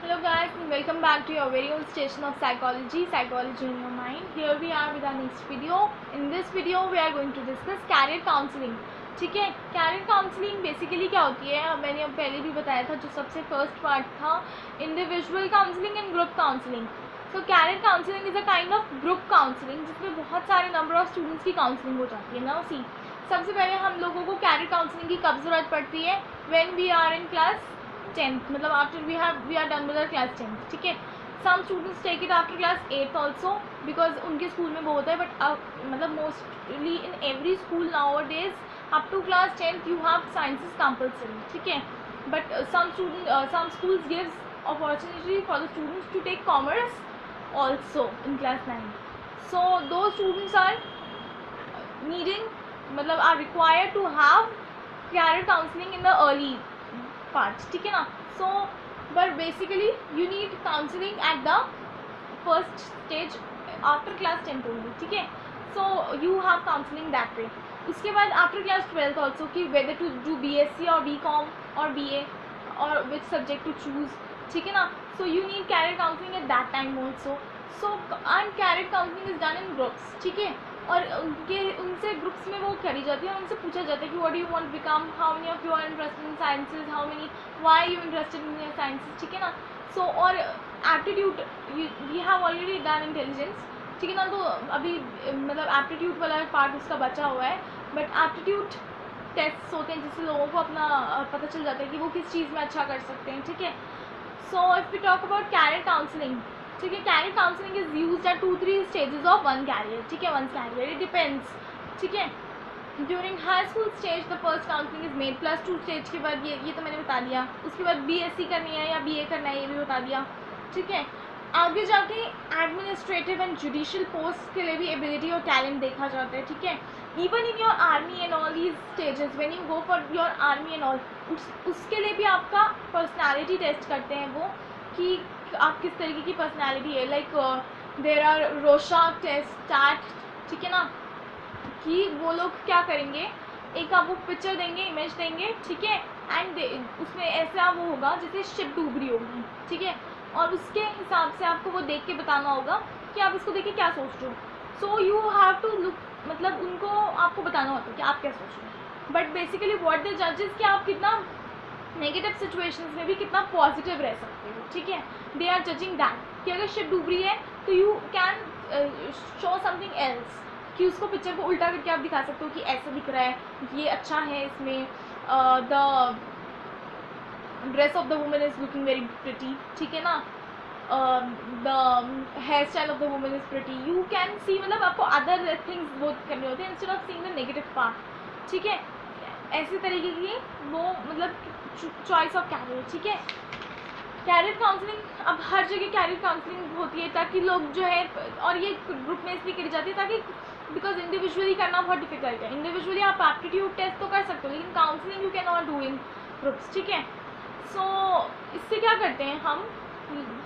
Hello guys and welcome back to your very own station of psychology in your mind. Here we are with our next video. In this video we are going to discuss career counseling. ठीक है, career counselling basically क्या होती है, मैंने अब पहले भी बताया था, जो सबसे फर्स्ट पार्ट था individual counselling and group counselling. So career counselling is a kind of group counselling जिसमें बहुत सारे नंबर ऑफ स्टूडेंट्स की काउंसलिंग हो जाती है. नाउ सी, सबसे पहले हम लोगों को कैरियर काउंसलिंग की कब ज़रूरत पड़ती है? When we are in class 10th, मतलब after we are done with class 10th. ठीक है, some students take it after class 8th also because उनके स्कूल में वो होता है, बट मतलब mostly in every school nowadays up to class 10th you have sciences compulsory. ठीक है, but some schools gives opportunity for the students to take commerce also in class 9. So those students are needing, मतलब are required to have career counseling in the early parts. ठीक है ना. So but basically you need counseling at the first stage after class 10th only. ठीक है, so you have counseling that way. उसके बाद after class 12th also कि weather to do BSc और BCom और BA और विच सब्जेक्ट टू चूज़. ठीक है ना. So you need career counselling at that time also. So and career counselling is done in groups. ठीक है, और उनसे ग्रुप्स में वो करी जाती है और उनसे पूछा जाता है कि what do you want become, how many of you are interested in sciences, how many why you interested in sciences. ठीक है ना. सो और aptitude, you have already done intelligence. ठीक है ना. तो अभी मतलब एप्टीट्यूड वाला पार्ट उसका बचा हुआ है, बट एप्टीट्यूड टेस्ट होते हैं जिससे लोगों को अपना पता चल जाता है कि वो किस चीज़ में अच्छा कर सकते हैं. ठीक है. So if we talk about career counselling, ठीक है, career counselling is used at 2-3 stages of one career. ठीक है, वन कैरियर, इट डिपेंड्स. ठीक है, during high school stage the first counselling is made. +2 stage के बाद ये तो मैंने बता दिया. उसके बाद BSc करनी है या BA करना है, ये भी बता दिया. ठीक है, आगे जाके एडमिनिस्ट्रेटिव एंड जुडिशियल पोस्ट के लिए भी एबिलिटी और टैलेंट देखा जाता है. ठीक है, even in your army and all these stages when you go for your army and all, उसके लिए भी आपका पर्सनालिटी टेस्ट करते हैं वो कि आप किस तरीके की पर्सनालिटी है. Like there are Rorschach test, TAT. ठीक है ना, कि वो लोग क्या करेंगे, एक आपको पिक्चर देंगे, इमेज देंगे. ठीक है, एंड उसमें ऐसा वो होगा जैसे शिप डूब रही होगी. ठीक है, और उसके हिसाब से आपको वो देख के बताना होगा कि आप इसको देख के क्या सोच रहे हो. So you have to look, मतलब उनको आपको बताना होता है कि आप क्या सोच रहे हो. बट बेसिकली व्हाट दे जजेस कि आप कितना नेगेटिव सिचुएशंस में भी कितना पॉजिटिव रह सकते हो. ठीक है, दे आर जजिंग दैट कि अगर शिप डूब रही है तो you can show something else, कि उसको पिक्चर को उल्टा करके आप दिखा सकते हो कि ऐसा दिख रहा है, ये अच्छा है, इसमें the dress of the women is looking very pretty. ठीक है ना, the hair style of the women is pretty. You can see, मतलब आपको अदर थिंग्स वो करने होते हैं instead of seeing the negative part. ठीक है, ऐसे तरीके की वो मतलब चॉइस ऑफ कैरियर. ठीक है, कैरियर काउंसलिंग अब हर जगह कैरियर काउंसलिंग होती है ताकि लोग जो है, और ये ग्रुप में इसलिए करी जाती है ताकि बिकॉज इंडिविजुअली करना बहुत डिफिकल्ट है. इंडिविजुअली आप एप्टीट्यूड टेस्ट तो कर सकते हो, लेकिन counselling you can not do in groups. ठीक है, सो इससे क्या करते हैं हम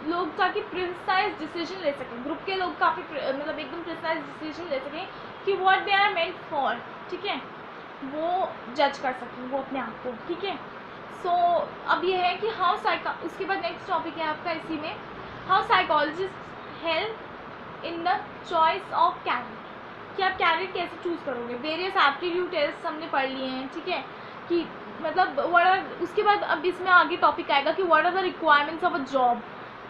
लोग, ताकि प्रिसाइज डिसीजन ले सकें. ग्रुप के लोग काफ़ी मतलब एकदम प्रिसाइज डिसीजन ले सकें कि what they are meant for. ठीक है, वो जज कर सकें वो अपने आप को. ठीक है, सो अब ये है कि हाउ उसके बाद नेक्स्ट टॉपिक है आपका इसी में, how psychologist help in the choice of career, कि आप कैरियर कैसे चूज़ करोगे. वेरियस एप्टीट्यूड टेस्ट हमने पढ़ लिए हैं. ठीक है, कि मतलब व्हाट आर, उसके बाद अब इसमें आगे टॉपिक आएगा कि what are the requirements of a job,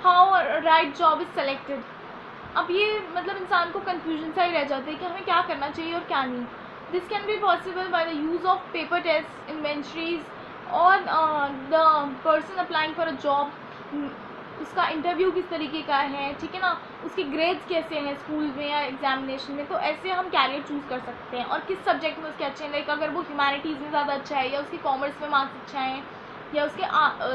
how right job is selected. अब ये मतलब इंसान को कन्फ्यूजन सा ही रह जाता है कि हमें क्या करना चाहिए और क्या नहीं. This can be possible by the use of paper test, inventories और the person applying for a job, उसका इंटरव्यू किस तरीके का है. ठीक है ना, उसके ग्रेड्स कैसे हैं स्कूल में या एग्जामिनेशन में. तो ऐसे हम कैरियर चूज़ कर सकते हैं, और किस सब्जेक्ट में उसके अच्छे हैं. लाइक अगर वो ह्यूमैनिटीज़ में ज़्यादा अच्छा है, या उसके कॉमर्स में मार्क्स अच्छा हैं, या उसके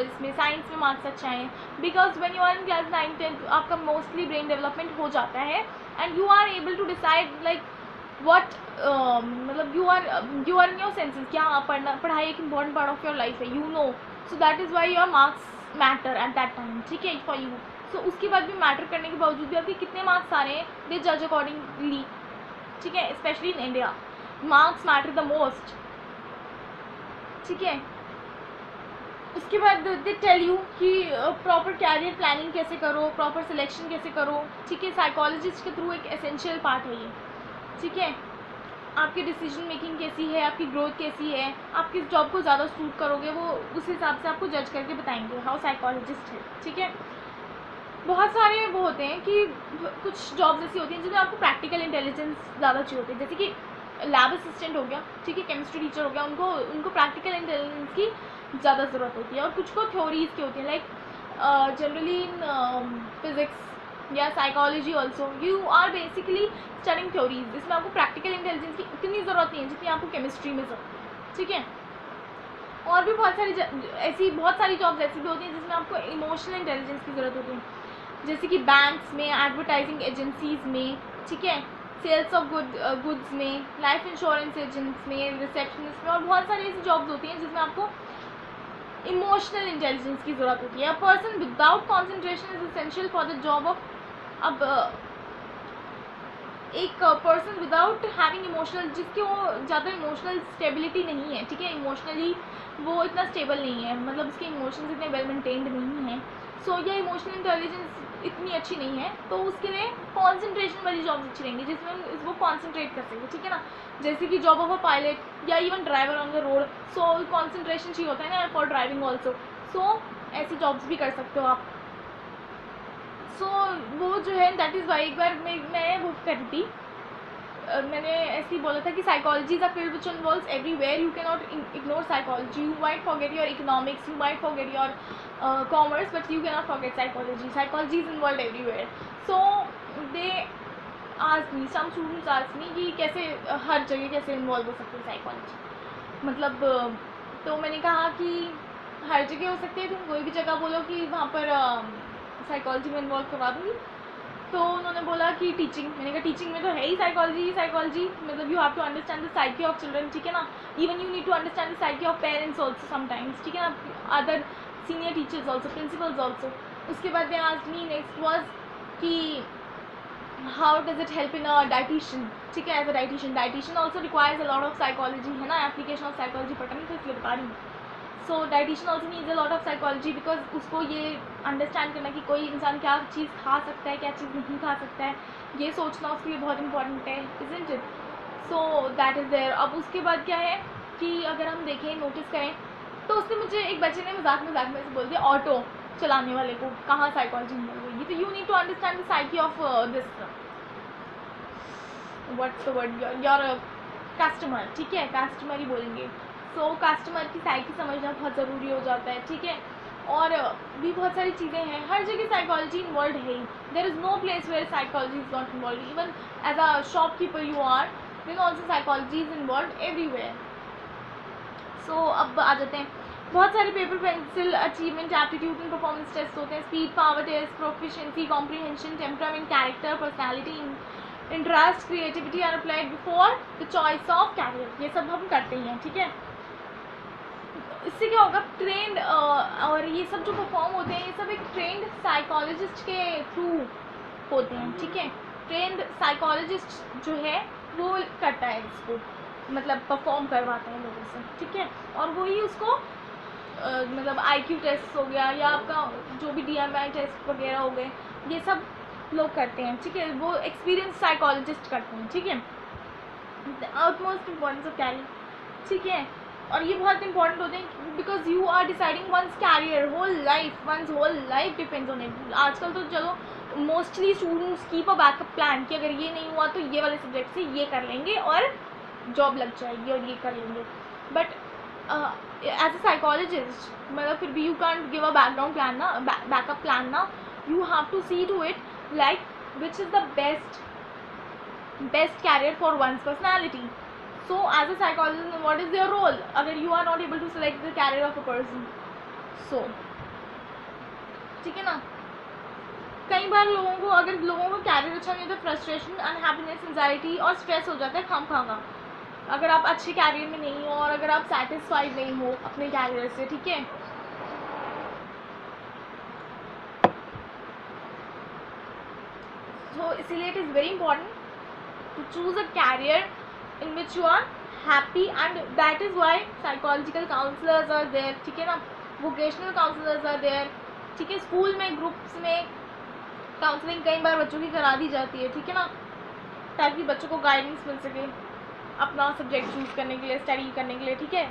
इसमें साइंस में मार्क्स अच्छा हैं. Because when you are in class 9-10 आपका मोस्टली ब्रेन डेवलपमेंट हो जाता है and you are able to decide like what, मतलब you are in your senses. क्या पढ़ाई एक important part of your life है, you know. So that is why your marks matter at that time. ठीक है, फॉर यू. सो उसके बाद भी मैटर करने के बावजूद भी आपके कितने मार्क्स आ रहे हैं, दे जज अकॉर्डिंगली. ठीक है, specially in India marks matter the most. ठीक है, उसके बाद दे टेल यू कि प्रॉपर कैरियर प्लानिंग कैसे करो, प्रॉपर सिलेक्शन कैसे करो, ठीक है। साइकोलॉजिस्ट के थ्रू एक एसेंशियल पार्ट है ये, ठीक है। आपकी डिसीजन मेकिंग कैसी है, आपकी ग्रोथ कैसी है, आप किस जॉब को ज़्यादा सूट करोगे, वो उस हिसाब से आपको जज करके बताएंगे हाउ साइकोलॉजिस्ट है, ठीक है। बहुत सारे वो होते हैं कि कुछ जॉब्स ऐसी होती हैं जिसमें आपको प्रैक्टिकल इंटेलिजेंस ज़्यादा चाहिए होती है, जैसे कि लैब असिस्टेंट हो गया, ठीक है, केमिस्ट्री टीचर हो गया, उनको प्रैक्टिकल इंटेलिजेंस की ज़्यादा ज़रूरत होती है। और कुछ को थ्योरीज की होती है, लाइक जनरली इन फिजिक्स या psychology also you are basically studying theories, जिसमें आपको प्रैक्टिकल इंटेलिजेंस की इतनी ज़रूरत नहीं है जितनी आपको केमिस्ट्री में ज़रूरत है, ठीक है। और भी बहुत सारी जॉब्स ऐसी भी होती हैं जिसमें आपको इमोशनल इंटेलिजेंस की ज़रूरत होती है, जैसे कि बैंक्स में, एडवर्टाइजिंग एजेंसीज़ में, ठीक है, सेल्स ऑफ गुड्स में, लाइफ इंश्योरेंस एजेंट्स में, रिसेप्शनिस्ट में, और बहुत सारी ऐसी जॉब्स होती हैं जिसमें आपको इमोशनल इंटेलिजेंस की ज़रूरत होती है। A person without concentration is essential for the job of, अब एक पर्सन विदाउट हैविंग इमोशनल, जिसकी वो ज़्यादा इमोशनल स्टेबिलिटी नहीं है, ठीक है, इमोशनली वो इतना स्टेबल नहीं है, मतलब उसके इमोशंस इतने वेल मेंटेन्ड नहीं हैं, सो या इमोशनल इंटेलिजेंस इतनी अच्छी नहीं है, तो उसके लिए कॉन्सेंट्रेशन वाली जॉब्स अच्छी रहेंगी जिसमें वो कॉन्सेंट्रेट कर सके, ठीक है ना। जैसे कि जॉब ऑफ अ पायलट या even driver on the road, so concentration चाहिए होता है ना फॉर ड्राइविंग ऑल्सो, सो ऐसी जॉब्स भी कर सकते हो आप। सो वो जो है दैट इज़ वाई एक बार मैं वो कर रही थी, मैंने ऐसे ही बोला था कि psychology is a field which involves everywhere, you can not ignore psychology, you might forget your economics, you might forget your commerce, but you can not forget psychology, psychology is involve everywhere. So they आज me, some students आज मी कि कैसे हर जगह कैसे involve हो सकती है psychology, मतलब तो मैंने कहा कि हर जगह हो सकती है, तुम कोई भी जगह बोलो कि वहाँ पर साइकोलॉजी में इन्वॉल्व करवा दूँगी। तो उन्होंने बोला कि टीचिंग, मैंने कहा टीचिंग में तो है ही साइकोलॉजी, मतलब you have to understand the psyche of children, ठीक है ना, even you need to understand the psyche of parents also sometimes, ठीक है ना, other senior teachers also, principals also. उसके बाद they asked me next was कि how does it help in a dietitian, ठीक है, as a dietitian also requires a lot of psychology, है ना, एप्लीकेशन ऑफ साइकोलॉजी पता नहीं था इसलिए बता रही हूँ। So dietitian also needs a lot of psychology, because उसको ये अंडरस्टैंड करना कि कोई इंसान क्या चीज़ खा सकता है, क्या चीज़ नहीं खा सकता है, ये सोचना उसके लिए बहुत इंपॉर्टेंट है, isn't it. So that is there. अब उसके बाद क्या है कि अगर हम देखें, नोटिस करें, तो उसने मुझे एक बच्चे ने मजाक में ऐसे बोल दिया, ऑटो चलाने वाले को कहाँ साइकोलॉजी मिल गई, तो you need to understand the psyche of this what's the word, your customer, ठीक है, कस्टमर ही बोलेंगे। सो कस्टमर की साइकी समझना बहुत ज़रूरी हो जाता है, ठीक है। और भी बहुत सारी चीज़ें हैं, हर जगह साइकोलॉजी इन्वॉल्व है ही, there is no place where psychology is not involve, even as a shopkeeper you are, then also psychology is involve everywhere. So अब आ जाते हैं, बहुत सारे paper pencil achievement, aptitude and performance test होते हैं, speed, power test, proficiency, comprehension, temperament, character, personality, interest, creativity are applied before the choice of career, ये सब हम करते हैं, ठीक है। इससे क्या होगा, ट्रेंड और ये सब जो परफॉर्म होते हैं, ये सब एक ट्रेंड साइकोलॉजिस्ट के थ्रू होते हैं, ठीक है। ट्रेंड साइकोलॉजिस्ट जो है वो करता है इसको, मतलब परफॉर्म करवाता है लोगों से, ठीक है। और वही उसको मतलब IQ टेस्ट हो गया या आपका जो भी DMI टेस्ट वगैरह हो गए, ये सब लोग करते हैं, ठीक है, वो एक्सपीरियंस साइकोलॉजिस्ट करते हैं, ठीक है। आउटमोस्ट इम्पॉर्टेंस ऑफ कैरियर, ठीक है। और ये बहुत इंपॉर्टेंट होते हैं because you are deciding one's career, one's whole life depends on it. आजकल तो चलो mostly students keep a backup plan कि अगर ये नहीं हुआ तो ये वाले सब्जेक्ट से ये कर लेंगे और जॉब लग जाएगी और ये कर लेंगे, बट एज अ साइकोलॉजिस्ट मतलब फिर भी you can't give a background plan ना, बैकअप प्लान ना, you have to see to it like which is the best career for one's personality. So as a psychologist, what is your role अगर you are not able to select the career of a person? So ठीक है ना, कई बार अगर लोगों को career अच्छा नहीं तो फ्रस्ट्रेशन, अनहैप्पीनेस, एंजाइटी और स्ट्रेस हो जाता है खामखा अगर आप अच्छे कैरियर में नहीं हो और अगर आप सेटिस्फाइड नहीं हो अपने कैरियर से, ठीक है। So इसीलिए it is very important to choose a career in which you are happy, and that is why psychological counselors are there, ठीक है ना। वोकेशनल काउंसलर्स आर देयर, ठीक है। स्कूल में ग्रुप्स में काउंसलिंग कई बार बच्चों की करा दी जाती है, ठीक है ना, ताकि बच्चों को गाइडेंस मिल सके अपना सब्जेक्ट चूज करने के लिए, स्टडी करने के लिए, ठीक है।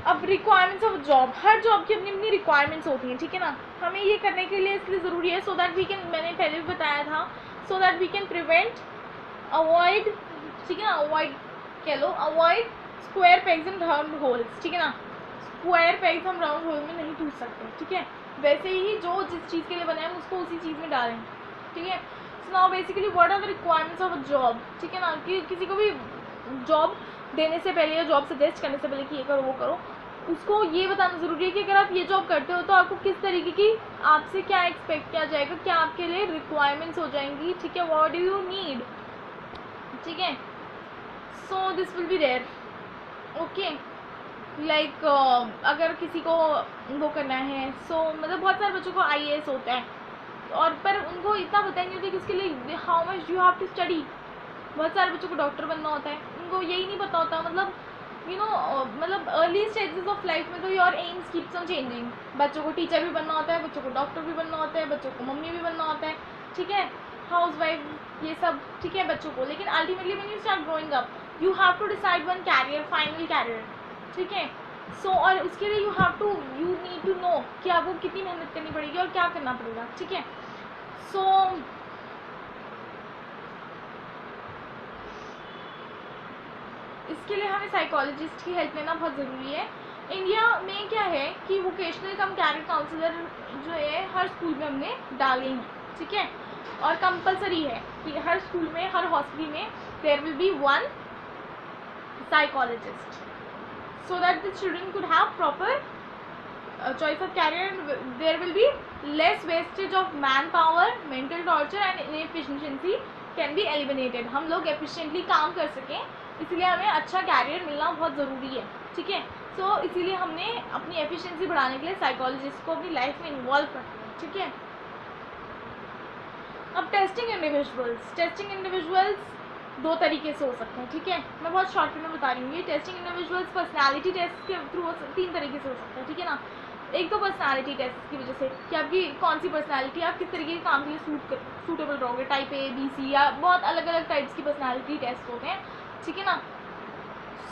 अब requirements of job, her job की अपनी अपनी रिक्वायरमेंट्स होती हैं, ठीक है ना। हमें ये करने के लिए इसलिए ज़रूरी है सो दैट वी कैन, मैंने पहले भी बताया था, so that we can prevent, avoid, ठीक है ना, अवॉइड कह लो, avoid square pegs and round holes, ठीक है ना। स्क्वायर पेग्स हम राउंड होल में नहीं टूट सकते, ठीक है। वैसे ही जो जिस चीज़ के लिए बनाए हम उसको उसी चीज़ में डालें, ठीक है। So now basically what are the requirements of a job, ठीक है ना, कि किसी को भी जॉब देने से पहले या जॉब सजेस्ट करने से पहले कि ये करो वो करो, उसको ये बताना ज़रूरी है कि अगर आप ये जॉब करते हो तो आपको किस तरीके की, आपसे क्या एक्सपेक्ट किया जाएगा, क्या आपके लिए रिक्वायरमेंट्स हो जाएंगी, ठीक है, व्हाट डू यू नीड, ठीक है। So this will be there, okay. Like अगर किसी को वो करना है, सो मतलब बहुत सारे बच्चों को IAS होता है और पर उनको इतना पता ही नहीं होता कि उसके लिए how much you have to study. बहुत सारे बच्चों को डॉक्टर बनना होता है, उनको यही नहीं पता होता, मतलब यू नो मतलब अर्ली स्टेजेस ऑफ लाइफ में तो your AIIMS keeps on changing. बच्चों को टीचर भी बनना होता है, बच्चों को डॉक्टर भी बनना होता है, बच्चों को मम्मी भी बनना होता है, ठीक है, हाउस वाइफ, ये सब, ठीक है, बच्चों को। लेकिन ultimately when you start growing up you have to decide one career, final career, ठीक है। सो और उसके लिए यू नीड टू नो कि आपको कितनी मेहनत करनी पड़ेगी और क्या करना पड़ेगा, ठीक है। सो इसके लिए हमें साइकोलॉजिस्ट की हेल्प लेना बहुत ज़रूरी है। इंडिया में क्या है कि वोकेशनल कम कैरियर काउंसलर जो है हर स्कूल में हमने डाले हैं, ठीक है, और कंपलसरी है कि हर स्कूल में, हर हॉस्पिटल में there will be one psychologist so that the children could have proper choice of career and there will be less wastage of manpower, mental torture and inefficiency can be eliminated। हम लोग efficiently काम कर सकें, इसलिए हमें अच्छा career मिलना बहुत ज़रूरी है, ठीक है। सो इसीलिए हमने अपनी एफिशिएंसी बढ़ाने के लिए साइकोलॉजिस्ट को अपनी लाइफ में इन्वॉल्व करना है, ठीक है। अब टेस्टिंग इंडिविजुअल्स दो तरीके से हो सकते हैं, ठीक है, मैं बहुत शॉर्ट में बता रही हूँ। ये टेस्टिंग इंडिविजुअल्स पर्सनालिटी टेस्ट के थ्रू 3 तरीके से हो सकता है, ठीक है ना। एक तो पर्सनालिटी टेस्ट की वजह से कि आपकी कौन सी पर्सनालिटी, आप किस तरीके के काम के लिए सूटेबल रहोगे, टाइप A, B, C या बहुत अलग अलग टाइप्स की पर्सनालिटी टेस्ट होते हैं, ठीक है ना।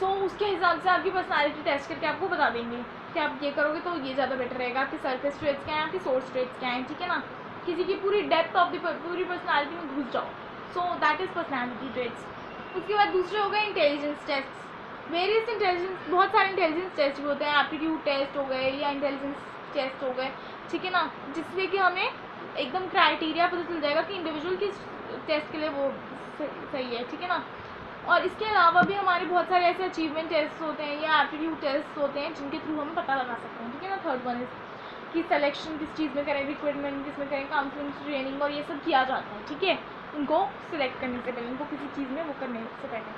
सो उसके हिसाब से आपकी पर्सनालिटी टेस्ट करके आपको बता देंगे कि आप ये करोगे तो ये ज़्यादा बेटर रहेगा, आपके सरफेस ट्रेट्स क्या हैं, आपके सोर्स ट्रेट्स क्या हैं, ठीक है ना। किसी की पूरी डेप्थ ऑफ द पूरी पर्सनालिटी में घुस जाओ, सो दैट इज़ पर्सनालिटी ट्रेट्स। उसके बाद दूसरे हो गए इंटेलिजेंस टेस्ट, वेरियस इंटेलिजेंस, बहुत सारे इंटेलिजेंस टेस्ट भी होते हैं, एप्टीट्यूड टेस्ट हो गए या इंटेलिजेंस टेस्ट हो गए, ठीक है ना, जिससे कि हमें एकदम क्राइटेरिया पता चल जाएगा कि इंडिविजुअल किस टेस्ट के लिए वो सही है, ठीक है ना। और इसके अलावा भी हमारे बहुत सारे ऐसे अचीवमेंट टेस्ट होते हैं या एप्टीट्यूड टेस्ट होते हैं जिनके थ्रू हम पता लगा सकते हैं, ठीक है ना। थर्ड वन इज कि सिलेक्शन किस चीज़ में करें, रिक्रूटमेंट किस में करें, काउंसलिंग, ट्रेनिंग और ये सब किया जाता है, ठीक है, उनको सिलेक्ट करने से पहले, उनको किसी चीज़ में वो करने से पहले,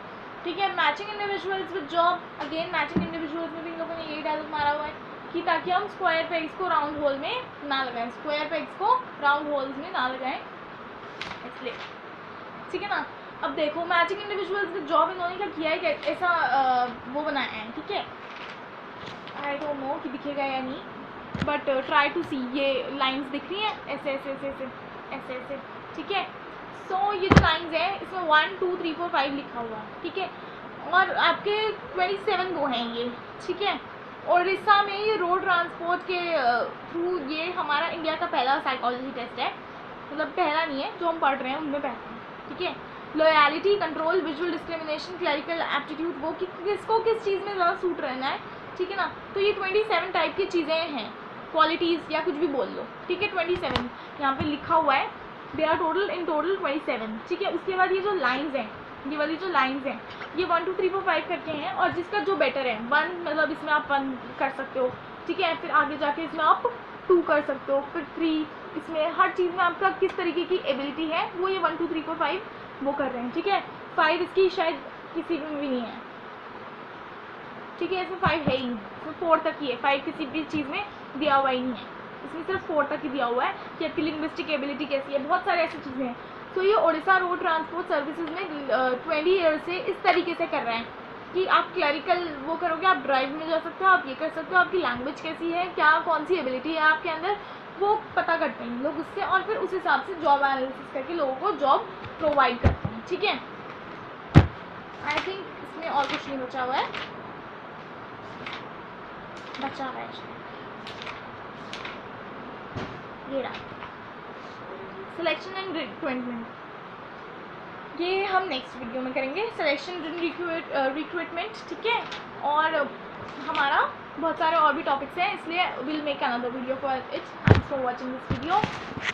ठीक है। Matching individuals with job, again matching individuals में भी इन लोगों ने यही डायलॉग मारा हुआ है कि ताकि हम स्क्वायर पेग्स को राउंड होल में ना लगाएं, स्क्वायर पेग्स को राउंड होल्स में ना लगाएं, इसलिए, ठीक है ना। अब देखो मैचिंग इंडिविजुअल्स विद जॉब इन्होंने क्या किया है, ऐसा वो बनाया है, ठीक है, आई डोंट नो कि दिखेगा या नहीं, बट ट्राई टू सी, ये लाइंस दिख रही हैं ऐसे ऐसे ऐसे ऐसे ऐसे ऐसे, ठीक है। सो ये जो लाइंस हैं इसमें 1 2 3 4 5 लिखा हुआ है, ठीक है, और आपके 27 वो हैं ये, ठीक है। उड़ीसा में ये रोड ट्रांसपोर्ट के थ्रू ये हमारा इंडिया का पहला साइकोलॉजी टेस्ट है, मतलब पहला नहीं है, जो हम पढ़ रहे हैं उनमें पहला है, ठीक है। Loyalty, control, visual discrimination, clerical aptitude, वो कि किसको किस चीज़ में ज़्यादा सूट रहना है, ठीक है ना। तो ये 27 टाइप की चीज़ें हैं, क्वालिटीज़ या कुछ भी बोल लो, ठीक है। 27 यहाँ पे लिखा हुआ है, दे आर टोटल 27, ठीक है। उसके बाद ये जो लाइंस हैं, ये वाली जो लाइंस हैं ये 1 2 3 4 5 करके हैं, और जिसका जो बेटर है 1 मतलब इसमें आप 1 कर सकते हो, ठीक है, फिर आगे जाके इसमें आप 2 कर सकते हो, फिर 3, इसमें हर चीज़ में आपका किस तरीके की एबिलिटी है वो ये 1 2 3 4 5 वो कर रहे हैं, ठीक है। 5 इसकी शायद किसी में भी नहीं है, ठीक है, इसमें 5 है ही नहीं, इसमें 4 तक ही है, 5 किसी भी चीज़ में दिया हुआ ही नहीं है, इसमें सिर्फ 4 तक ही दिया हुआ है कि आपकी लिंग्विस्टिक एबिलिटी कैसी है, बहुत सारे ऐसी चीज़ें हैं। तो ये उड़ीसा रोड ट्रांसपोर्ट सर्विसेज में 20 ईयर से इस तरीके से कर रहे हैं, कि आप क्लरिकल वो करोगे, आप ड्राइव में जा सकते हो, आप ये कर सकते हो, आपकी लैंग्वेज कैसी है, क्या कौन सी एबिलिटी है आपके अंदर, वो पता करते हैं लोग उससे, और फिर उस हिसाब से जॉब एनालिसिस करके लोगों को जॉब प्रोवाइड करते हैं। ठीक है, आई थिंक इसमें और कुछ नहीं बचा हुआ है, बचा है ये रहा, सिलेक्शन एंड रिक्रूटमेंट, ये हम नेक्स्ट वीडियो में करेंगे, सिलेक्शन रिक्रूटमेंट। ठीक है, और हमारा बहुत सारे और भी टॉपिक्स हैं, इसलिए will make another video for it. Thanks for watching this video.